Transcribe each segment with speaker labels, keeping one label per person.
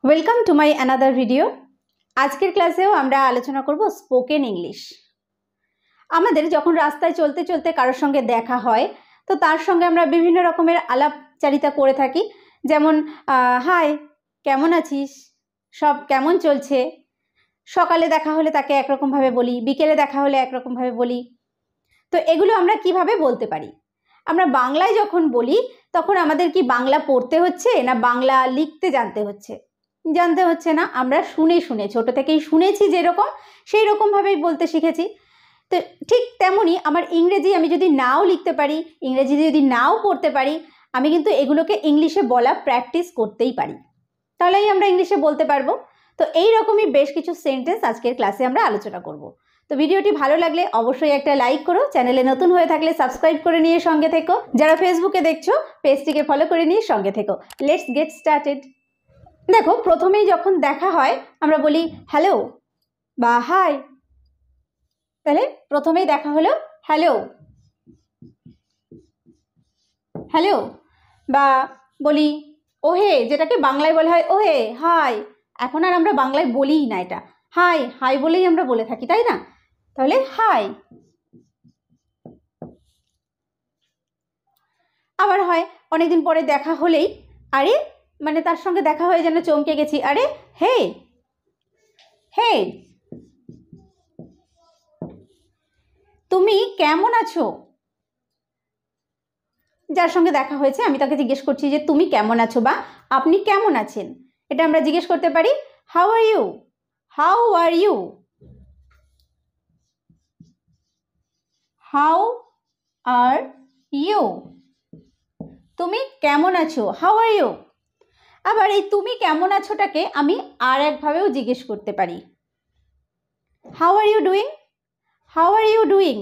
Speaker 1: Welcome to my another video. আজকের ক্লাসেও আমরা আলোচনা করব স্পোকেন ইংলিশ। আমাদের যখন রাস্তায় চলতে চলতে কারোর সঙ্গে দেখা হয় তো তার সঙ্গে আমরা বিভিন্ন রকমের আলাপচারিতা করে থাকি, যেমন হাই, কেমন আছিস, সব কেমন চলছে। সকালে দেখা হলে তাকে একরকমভাবে বলি, বিকেলে দেখা হলে একরকমভাবে বলি। তো এগুলো আমরা কিভাবে বলতে পারি? আমরা বাংলায় যখন বলি তখন আমাদের কি বাংলা পড়তে হচ্ছে না বাংলা লিখতে জানতে হচ্ছে না। আমরা শুনে ছোট থেকেই শুনেছি যেরকম সেই রকমভাবেই বলতে শিখেছি। তো ঠিক তেমনই আমার ইংরেজি আমি যদি নাও লিখতে পারি, ইংরেজি যদি নাও পড়তে পারি, আমি কিন্তু এগুলোকে ইংলিশে বলা প্র্যাকটিস করতেই পারি, তাহলেই আমরা ইংলিশে বলতে পারবো। তো এই রকমই বেশ কিছু সেন্টেন্স আজকের ক্লাসে আমরা আলোচনা করব। তো ভিডিওটি ভালো লাগলে অবশ্যই একটা লাইক করো, চ্যানেলে নতুন হয়ে থাকলে সাবস্ক্রাইব করে নিয়ে সঙ্গে থেকো, যারা ফেসবুকে দেখছো পেজটিকে ফলো করে নিয়ে সঙ্গে থেকো। Let's get started. দেখো, প্রথমেই যখন দেখা হয় আমরা বলি হ্যালো বা হাই। তাহলে প্রথমেই দেখা হলো হ্যালো হ্যালো, বা বলি ওহে, যেটাকে বাংলায় বলা হয় ওহে, হাই। এখন আর আমরা বাংলায় বলিই না এটা, হাই হাই বলেই আমরা বলে থাকি, তাই না? তাহলে হাই। আবার হয় অনেকদিন পরে দেখা হলেই, আরে মানে তার সঙ্গে দেখা হয়ে যেন চমকে গেছি, আরে হে হে, তুমি কেমন আছো। যার সঙ্গে দেখা হয়েছে আমি তাকে জিজ্ঞেস করছি যে তুমি কেমন আছো বা আপনি কেমন আছেন। এটা আমরা জিজ্ঞেস করতে পারি how are you, how are you, how are you, তুমি কেমন আছো, হাউ আর ইউ। আবার এই তুমি কেমন আছোটাকে আমি আর একভাবেও জিজ্ঞেস করতে পারি, how are you doing, how are you doing.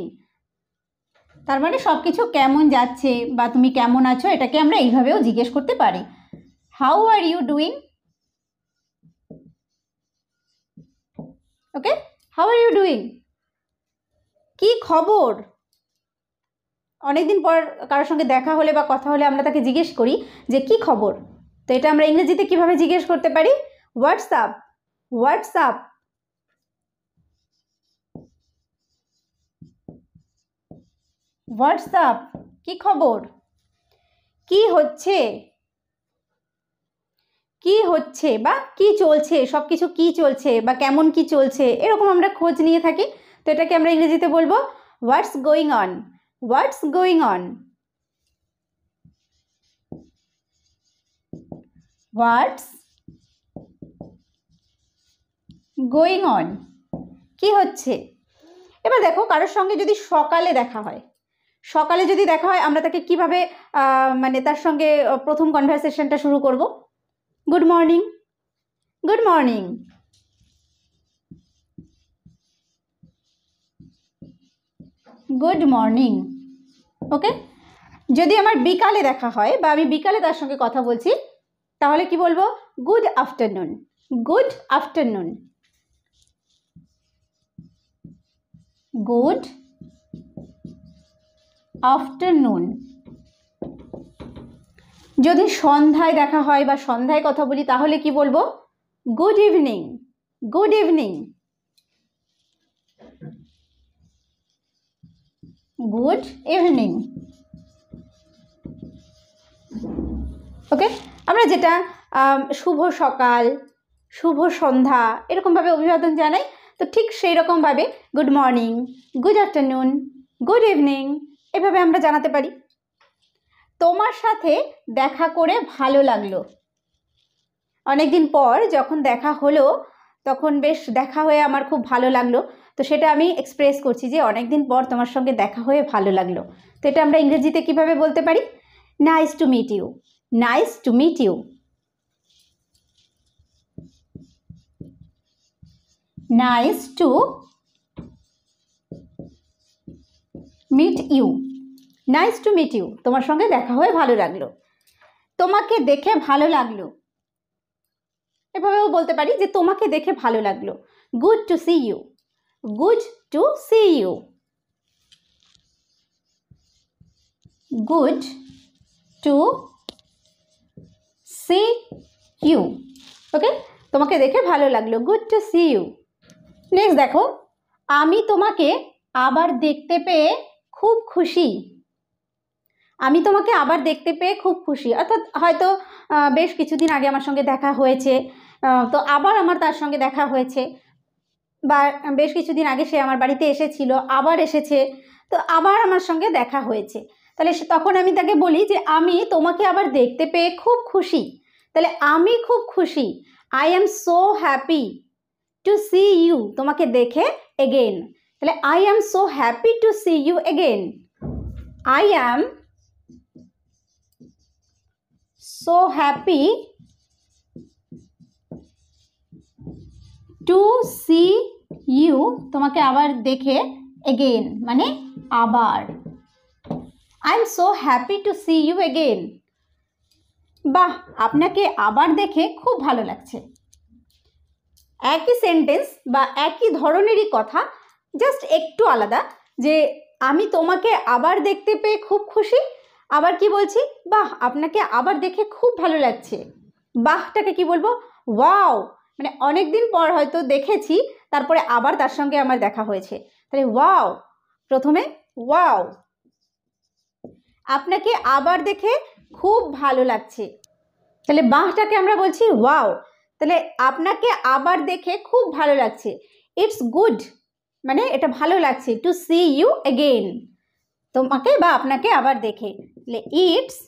Speaker 1: তার মানে সব কিছু কেমন যাচ্ছে বা তুমি কেমন আছো এটাকে আমরা এইভাবেও জিজ্ঞেস করতে পারি, how are you doing. Okay, how are you doing. কি খবর। অনেকদিন পর কারোর সঙ্গে দেখা হলে বা কথা হলে আমরা তাকে জিজ্ঞেস করি যে কি খবর। তো এটা আমরা ইংরেজিতে কিভাবে জিজ্ঞেস করতে পারি, হোয়াটসঅ্যাপ, হোয়াটসঅ্যাপ, হোয়াটসঅ্যাপ, কি খবর। কি হচ্ছে, কি হচ্ছে বা কি চলছে, সব কিছু কি চলছে বা কেমন কি চলছে এরকম আমরা খোঁজ নিয়ে থাকি। তো এটাকে আমরা ইংরেজিতে বলবো what's going on, what's going on, what's going on, কি হচ্ছে। এবার দেখো, কারোর সঙ্গে যদি সকালে দেখা হয়, সকালে যদি দেখা হয় আমরা তাকে কিভাবে মানে তার সঙ্গে প্রথম কনভারসেশনটা শুরু করব, good morning, good morning, good morning. Okay. যদি আমার বিকালে দেখা হয় বা আমি বিকালে তার সঙ্গে কথা বলছি তাহলে কি বলবো, good afternoon, good afternoon, good afternoon. যদি সন্ধ্যায় দেখা হয় বা সন্ধ্যায় কথা বলি তাহলে কি বলবো, good evening, good evening, good evening. Okay. আমরা যেটা শুভ সকাল, শুভ সন্ধ্যা এরকমভাবে অভিবাদন জানাই, তো ঠিক সেই রকমভাবে good morning, good afternoon, good evening এভাবে আমরা জানাতে পারি। তোমার সাথে দেখা করে ভালো লাগলো। অনেকদিন পর যখন দেখা হলো তখন বেশ দেখা হয়ে আমার খুব ভালো লাগলো, তো সেটা আমি এক্সপ্রেস করছি যে অনেকদিন পর তোমার সঙ্গে দেখা হয়ে ভালো লাগলো। তো এটা আমরা ইংরেজিতে কিভাবে বলতে পারি, nice to meet you, nice to meet you, nice to meet you, nice to meet you, তোমার সঙ্গে দেখা হয়ে ভালো লাগলো। তোমাকে দেখে ভালো লাগলো, এভাবেও বলতে পারি যে তোমাকে দেখে ভালো লাগলো, good to see you, good to see you, good to see you. Okay, তোমাকে দেখে ভালো লাগলো, good to see you. Next দেখো, আমি তোমাকে আবার দেখতে পেয়ে খুব খুশি। আমি তোমাকে আবার দেখতে পেয়ে খুব খুশি, অর্থাৎ হয়তো বেশ কিছুদিন আগে আমার সঙ্গে দেখা হয়েছে, তো আবার আমার তার সঙ্গে দেখা হয়েছে, বা বেশ কিছুদিন আগে সে আমার বাড়িতে এসেছিল, আবার এসেছে, তো আবার আমার সঙ্গে দেখা হয়েছে। তাহলে তখন আমি তাকে বলি যে আমি তোমাকে আবার দেখতে পেয়ে খুব খুশি। তাহলে আমি খুব খুশি, I am so happy to see you, তোমাকে দেখে এগেন। তাহলে I am so happy to see you again. I am so happy to see you, তোমাকে আবার দেখে এগেন মানে আবার। I am so happy to see you again. বাহ, আপনাকে আবার দেখে খুব ভালো লাগছে। একই সেন্টেন্স বা একই ধরনেরই কথা, জাস্ট একটু আলাদা। যে আমি তোমাকে আবার দেখতে পেয়ে খুব খুশি, আবার কি বলছি, বাহ আপনাকে আবার দেখে খুব ভালো লাগছে। বাহটাকে কি বলবো, ওয়াও, মানে অনেক দিন পর হয়তো দেখেছি, তারপরে আবার তার সঙ্গে আমার দেখা হয়েছে, তাহলে ওয়াও, প্রথমে ওয়াও, আপনাকে আবার দেখে খুব ভালো লাগছে। তাহলে বাহটাকে আমরা বলছি ওয়াও, তাহলে আপনাকে আবার দেখে খুব ভালো লাগছে। ইটস গুড, মানে এটা ভালো লাগছে, টু সি ইউ এগেইন, তোমাকে বা আপনাকে আবার দেখে। তাহলে it's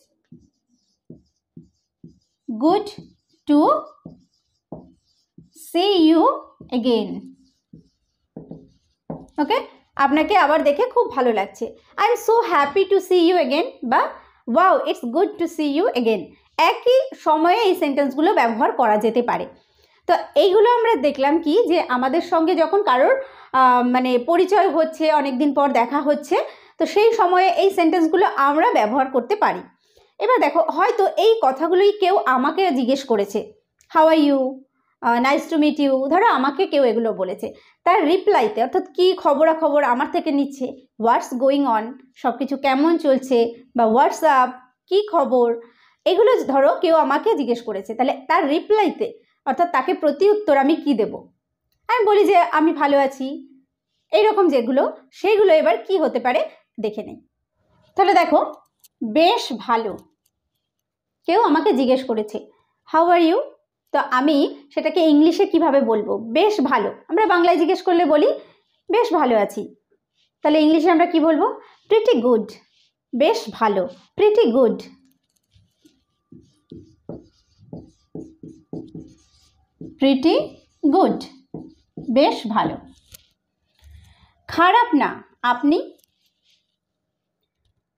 Speaker 1: good to see you again. Okay, আপনাকে আবার দেখে খুব ভালো লাগছে। I am so happy to see you again বা wow it's good to see you again, একই সময়ে এই সেন্টেন্সগুলো ব্যবহার করা যেতে পারে। তো এইগুলো আমরা দেখলাম কি, যে আমাদের সঙ্গে যখন কারোর মানে পরিচয় হচ্ছে, অনেক দিন পর দেখা হচ্ছে, তো সেই সময়ে এই সেন্টেন্সগুলো আমরা ব্যবহার করতে পারি। এবার দেখো, হয়তো এই কথাগুলোই কেউ আমাকে জিজ্ঞেস করেছে, how are you, nice to meet you, ধরো আমাকে কেউ এগুলো বলেছে, তার রিপ্লাইতে অর্থাৎ কী খবরাখবর আমার থেকে নিচ্ছে, হোয়াটস গোয়িং অন, সব কিছু কেমন চলছে, বা হোয়াটসঅ্যাপ কী খবর, এগুলো ধরো কেউ আমাকে জিজ্ঞেস করেছে, তাহলে তার রিপ্লাইতে অর্থাৎ তাকে প্রতি উত্তর আমি কি দেব, আমি বলি যে আমি ভালো আছি, এইরকম যেগুলো, সেইগুলো এবার কি হতে পারে দেখে নেই। তাহলে দেখো, বেশ ভালো, কেউ আমাকে জিজ্ঞেস করেছে হাউ আর ইউ, তো আমি সেটাকে ইংলিশে কিভাবে বলবো, বেশ ভালো, আমরা বাংলায় জিজ্ঞেস করলে বলি বেশ ভালো আছি, তাহলে ইংলিশে আমরা কি বলবো, প্রিটি গুড, বেশ ভালো, প্রিটি গুড। প্রিটি গুড, বেশ ভালো। খারাপ না, আপনি,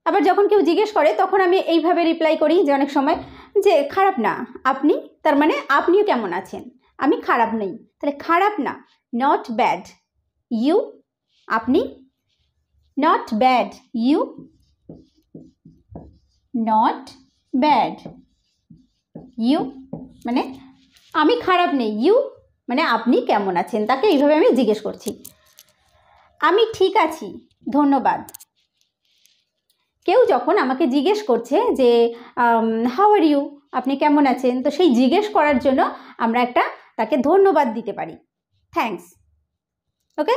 Speaker 1: আবার যখন কেউ জিজ্ঞেস করে তখন আমি এইভাবে রিপ্লাই করি যে অনেক সময়, যে খারাপ না, আপনি, তার মানে আপনিও কেমন আছেন, আমি খারাপ নেই, তাহলে খারাপ না, নট ব্যাড, ইউ, আপনি, not bad, you, not bad, you, মানে আমি খারাপ নেই, ইউ মানে আপনি কেমন আছেন, তাকে এইভাবে আমি জিজ্ঞেস করছি। আমি ঠিক আছি, ধন্যবাদ। কেউ যখন আমাকে জিজ্ঞেস করছে যে হাউ আর ইউ, আপনি কেমন আছেন, তো সেই জিজ্ঞেস করার জন্য আমরা একটা তাকে ধন্যবাদ দিতে পারি, থ্যাঙ্কস। ওকে,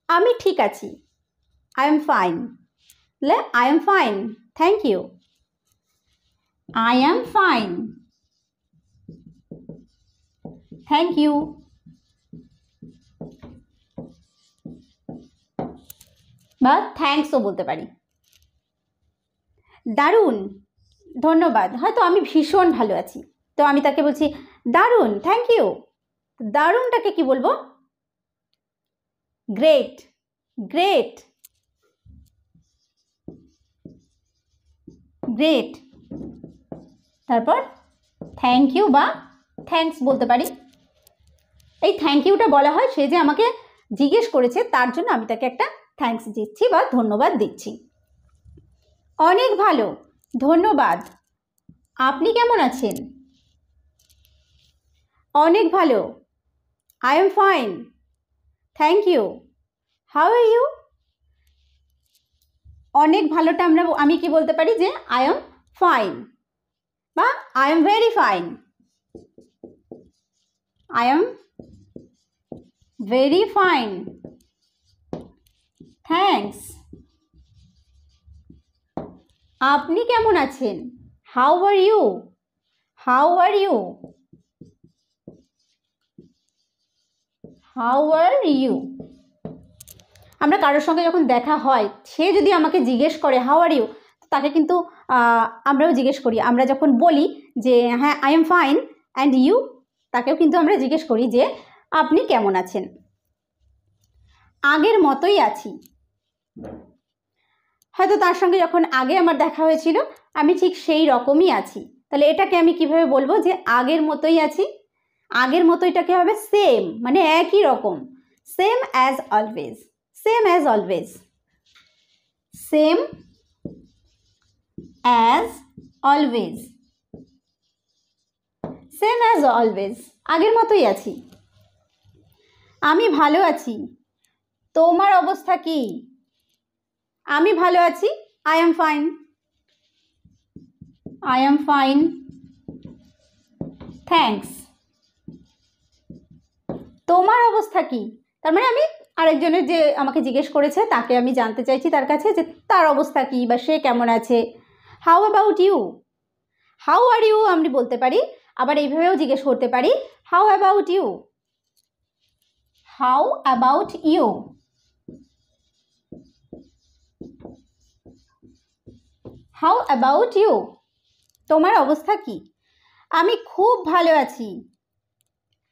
Speaker 1: আমি ঠিক আছি, I am fine, I am fine, thank you, I am fine, thank you. বা থ্যাঙ্কসও বলতে পারি। দারুণ, ধন্যবাদ, হয়তো আমি ভীষণ ভালো আছি, তো আমি তাকে বলছি দারুণ, থ্যাংক ইউ। দারুণটাকে কি বলবো, গ্রেট, গ্রেট, গ্রেট। তারপর থ্যাংক ইউ বা থ্যাঙ্কস বলতে পারি। এই থ্যাংক ইউটা বলা হয় সে যে আমাকে জিজ্ঞেস করেছে তার জন্য আমি তাকে একটা থ্যাঙ্কস দিচ্ছি বা ধন্যবাদ দিচ্ছি। অনেক ভালো, ধন্যবাদ, আপনি কেমন আছেন, অনেক ভালো, I am fine, thank you, how are you. অনেক ভালোটা আমি কি বলতে পারি যে আই এম ফাইন বা I am very fine. I am very fine, thanks. আপনি কেমন আছেন? How are you, how are you, how are you. আমরা কারোর সঙ্গে যখন দেখা হয়, সে যদি আমাকে জিজ্ঞেস করে হাউ আর ইউ, তাকে কিন্তু আমরাও জিজ্ঞেস করি। আমরা যখন বলি যে হ্যাঁ I am fine and you, তাকেও কিন্তু আমরা জিজ্ঞেস করি যে আপনি কেমন আছেন। আগের মতোই আছি, হয়তো তার সঙ্গে যখন আগে আমার দেখা হয়েছিল আমি ঠিক সেই রকমই আছি। তাহলে এটাকে আমি কিভাবে বলবো যে আগের মতোই আছি? আগের মতোইটাকে হবে সেম, মানে একই রকম, same as always, same as always, same as always, same as always, আগের মতোই আছি। আমি ভালো আছি, তোমার অবস্থা কি? আমি ভালো আছি, I am fine, I am fine, thanks. তোমার অবস্থা কি? তার মানে আমি আরেকজনের যে আমাকে জিজ্ঞেস করেছে তাকে আমি জানতে চাইছি তার কাছে যে তার অবস্থা কি বা সে কেমন আছে। How about you, how are you আমি বলতে পারি, আবার এইভাবেও জিজ্ঞেস করতে পারি how about you, how about you, how about you, তোমার অবস্থা কি? আমি খুব ভালো আছি,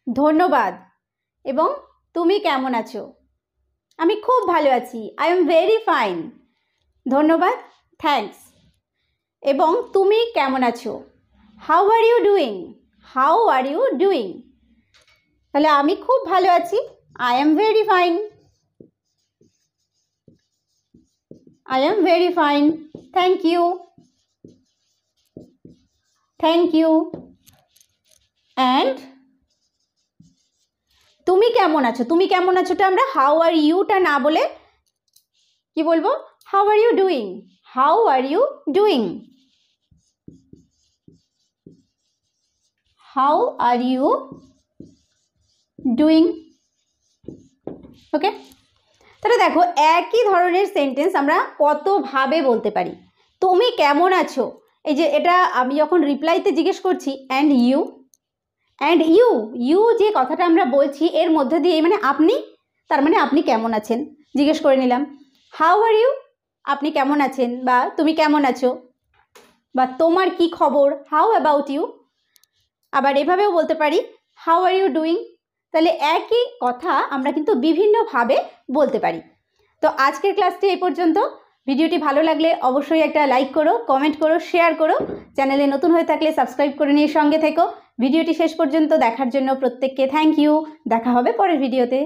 Speaker 1: ধন্যবাদ। এবং তুমি কেমন আছো? আমি খুব ভালো আছি, আই এম ভেরি ফাইন, ধন্যবাদ, থ্যাঙ্কস। এবং তুমি কেমন আছো? How are you doing, how are you doing. তাহলে আমি খুব ভালো আছি, I am very fine, I am very fine, thank you, thank you. And তুমি কেমন আছো? তুমি কেমন আছোটা আমরা হাউ আর ইউটা না বলে কি বলবো? How are you doing, how are you doing, how are you doing. Okay, তাহলে দেখো একই ধরনের সেন্টেন্স আমরা কতভাবে বলতে পারি। তুমি কেমন আছো, এই যে এটা আমি যখন রিপ্লাইতে জিজ্ঞেস করছি and you, and you, you যে কথাটা আমরা বলছি এর মধ্যে দিয়ে মানে আপনি, তার মানে আপনি কেমন আছেন জিজ্ঞেস করে নিলাম। হাউ আর ইউ, আপনি কেমন আছেন বা তুমি কেমন আছো বা তোমার কি খবর, হাউ অ্যাবাউট ইউ। আবার এভাবেও বলতে পারি হাউ আর ইউ ডুইং। তাহলে একই কথা আমরা কিন্তু বিভিন্নভাবে বলতে পারি। তো আজকের ক্লাসটি এই পর্যন্ত। ভিডিওটি ভালো লাগলে অবশ্যই একটা লাইক করো, কমেন্ট করো, শেয়ার করো। চ্যানেলে নতুন হয়ে থাকলে সাবস্ক্রাইব করে নিয়ে সঙ্গে থেকো। ভিডিওটি শেষ পর্যন্ত দেখার জন্য প্রত্যেককে থ্যাংক ইউ। দেখা হবে পরের ভিডিওতে।